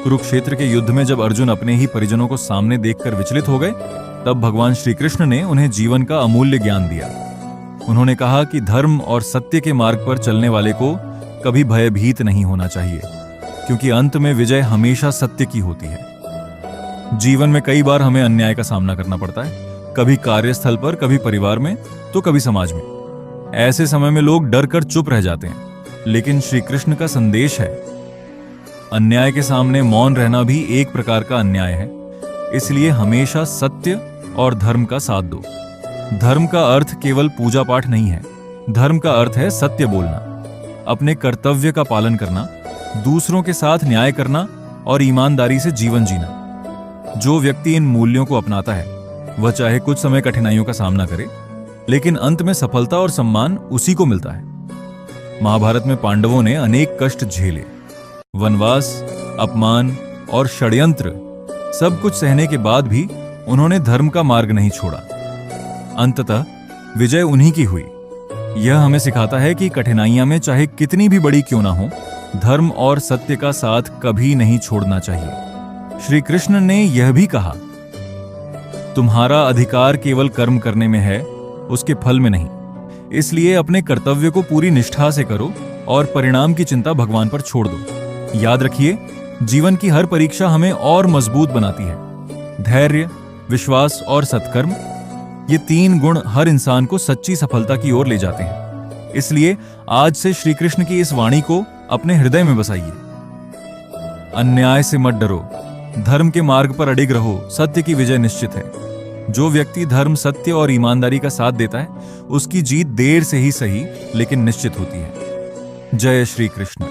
कुरुक्षेत्र के युद्ध में जब अर्जुन अपने ही परिजनों को सामने देखकर विचलित हो गए, तब भगवान श्री कृष्ण ने उन्हें जीवन का अमूल्य ज्ञान दिया। उन्होंने कहा कि धर्म और सत्य के मार्ग पर चलने वाले को कभी भयभीत नहीं होना चाहिए, क्योंकि अंत में विजय हमेशा सत्य की होती है। जीवन में कई बार हमें अन्याय का सामना करना पड़ता है, कभी कार्यस्थल पर, कभी परिवार में, तो कभी समाज में। ऐसे समय में लोग डर कर चुप रह जाते हैं, लेकिन श्री कृष्ण का संदेश है, अन्याय के सामने मौन रहना भी एक प्रकार का अन्याय है। इसलिए हमेशा सत्य और धर्म का साथ दो। धर्म का अर्थ केवल पूजा पाठ नहीं है। धर्म का अर्थ है सत्य बोलना, अपने कर्तव्य का पालन करना, दूसरों के साथ न्याय करना और ईमानदारी से जीवन जीना। जो व्यक्ति इन मूल्यों को अपनाता है, वह चाहे कुछ समय कठिनाइयों का सामना करे, लेकिन अंत में सफलता और सम्मान उसी को मिलता है। महाभारत में पांडवों ने अनेक कष्ट झेले, वनवास, अपमान और षड्यंत्र, सब कुछ सहने के बाद भी उन्होंने धर्म का मार्ग नहीं छोड़ा। अंततः विजय उन्हीं की हुई। यह हमें सिखाता है कि कठिनाइयां में चाहे कितनी भी बड़ी क्यों ना हो, धर्म और सत्य का साथ कभी नहीं छोड़ना चाहिए। श्री कृष्ण ने यह भी कहा, तुम्हारा अधिकार केवल कर्म करने में है, उसके फल में नहीं। इसलिए अपने कर्तव्य को पूरी निष्ठा से करो और परिणाम की चिंता भगवान पर छोड़ दो। याद रखिए, जीवन की हर परीक्षा हमें और मजबूत बनाती है। धैर्य, विश्वास और सत्कर्म, ये तीन गुण हर इंसान को सच्ची सफलता की ओर ले जाते हैं। इसलिए आज से श्री कृष्ण की इस वाणी को अपने हृदय में बसाइए। अन्याय से मत डरो, धर्म के मार्ग पर अडिग रहो, सत्य की विजय निश्चित है। जो व्यक्ति धर्म, सत्य और ईमानदारी का साथ देता है, उसकी जीत देर से ही सही, लेकिन निश्चित होती है। जय श्री कृष्ण।